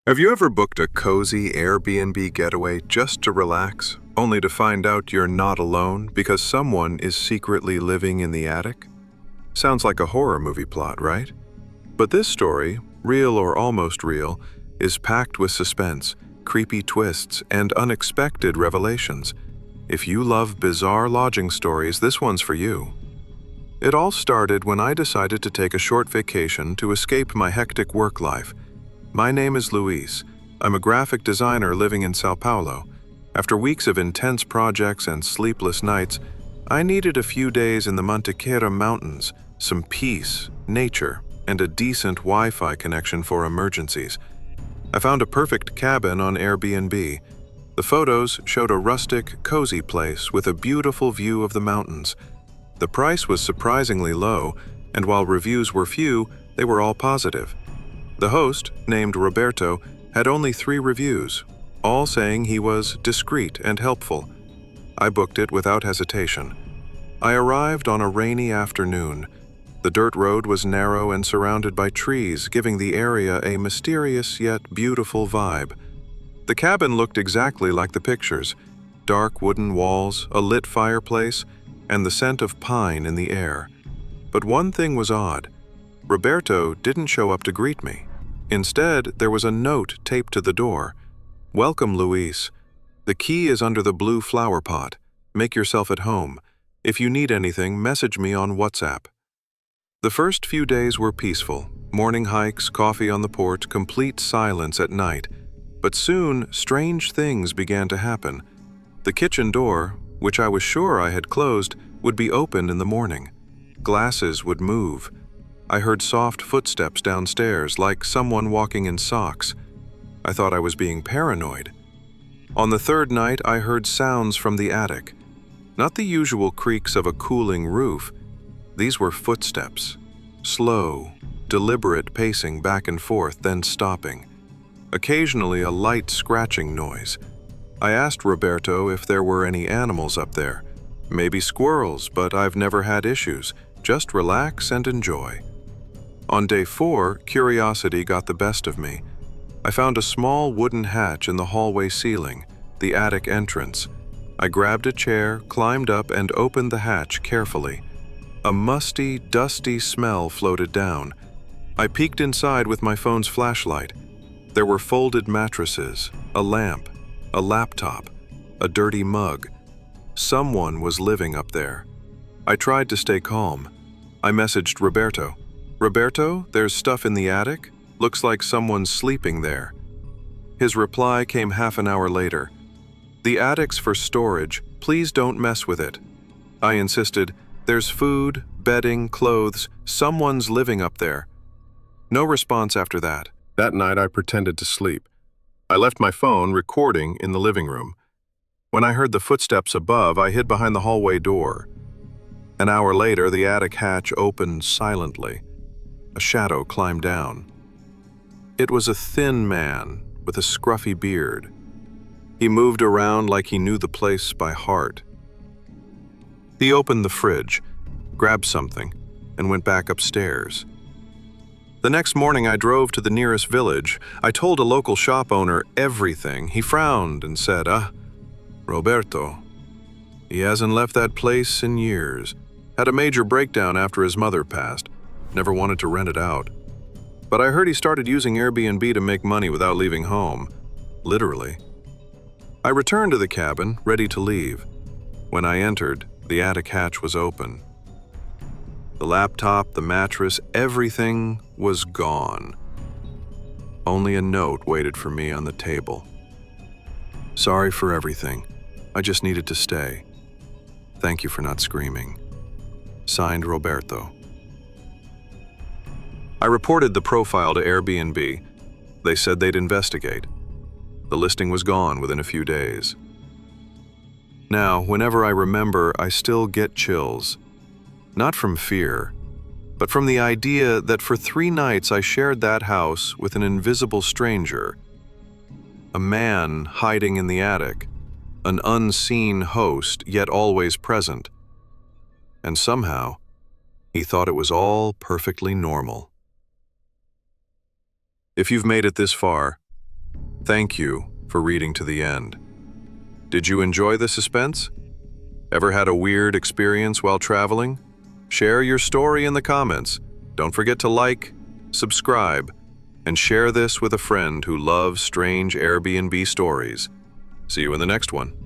Have you ever booked a cozy Airbnb getaway just to relax, only to find out you're not alone because someone is secretly living in the attic? Sounds like a horror movie plot, right? But this story, real or almost real, is packed with suspense, creepy twists, and unexpected revelations. If you love bizarre lodging stories, this one's for you. It all started when I decided to take a short vacation to escape my hectic work life. My name is Luis. I'm a graphic designer living in Sao Paulo. After weeks of intense projects and sleepless nights, I needed a few days in the Mantiqueira Mountains, some peace, nature, and a decent Wi-Fi connection for emergencies. I found a perfect cabin on Airbnb. The photos showed a rustic, cozy place with a beautiful view of the mountains. The price was surprisingly low, and while reviews were few, they were all positive. The host, named Roberto, had only 3 reviews, all saying he was discreet and helpful. I booked it without hesitation. I arrived on a rainy afternoon. The dirt road was narrow and surrounded by trees, giving the area a mysterious yet beautiful vibe. The cabin looked exactly like the pictures: dark wooden walls, a lit fireplace, and the scent of pine in the air. But one thing was odd. Roberto didn't show up to greet me. Instead, there was a note taped to the door. "Welcome, Luis. The key is under the blue flower pot. Make yourself at home. If you need anything, message me on WhatsApp." The first few days were peaceful. Morning hikes, coffee on the porch, complete silence at night. But soon, strange things began to happen. The kitchen door, which I was sure I had closed, would be open in the morning. Glasses would move. I heard soft footsteps downstairs, like someone walking in socks. I thought I was being paranoid. On the 3rd night, I heard sounds from the attic. Not the usual creaks of a cooling roof. These were footsteps. Slow, deliberate pacing back and forth, then stopping. Occasionally, a light scratching noise. I asked Roberto if there were any animals up there. Maybe squirrels, but I've never had issues. Just relax and enjoy. On day 4, curiosity got the best of me. I found a small wooden hatch in the hallway ceiling, the attic entrance. I grabbed a chair, climbed up, and opened the hatch carefully. A musty, dusty smell floated down. I peeked inside with my phone's flashlight. There were folded mattresses, a lamp, a laptop, a dirty mug. Someone was living up there. I tried to stay calm. I messaged Roberto. "Roberto, there's stuff in the attic? Looks like someone's sleeping there." His reply came half an hour later. "The attic's for storage. Please don't mess with it." I insisted. "There's food, bedding, clothes. Someone's living up there." No response after that. That night I pretended to sleep. I left my phone recording in the living room. When I heard the footsteps above, I hid behind the hallway door. An hour later, the attic hatch opened silently. A shadow climbed down. It was a thin man with a scruffy beard. He moved around like he knew the place by heart. He opened the fridge, grabbed something, and went back upstairs. The next morning, I drove to the nearest village. I told a local shop owner everything. He frowned and said, Roberto. He hasn't left that place in years. Had a major breakdown after his mother passed. Never wanted to rent it out. But I heard he started using Airbnb to make money without leaving home. Literally. I returned to the cabin, ready to leave. When I entered, the attic hatch was open. The laptop, the mattress, everything was gone. Only a note waited for me on the table. "Sorry for everything. I just needed to stay. Thank you for not screaming. Signed, Roberto." I reported the profile to Airbnb. They said they'd investigate. The listing was gone within a few days. Now, whenever I remember, I still get chills. Not from fear, but from the idea that for 3 nights I shared that house with an invisible stranger. A man hiding in the attic, an unseen host yet always present. And somehow, he thought it was all perfectly normal. If you've made it this far, Thank you for reading to the end. Did you enjoy the suspense? Ever had a weird experience while traveling? Share your story in the comments. Don't forget to like, subscribe, and share this with a friend who loves strange Airbnb stories. See you in the next one.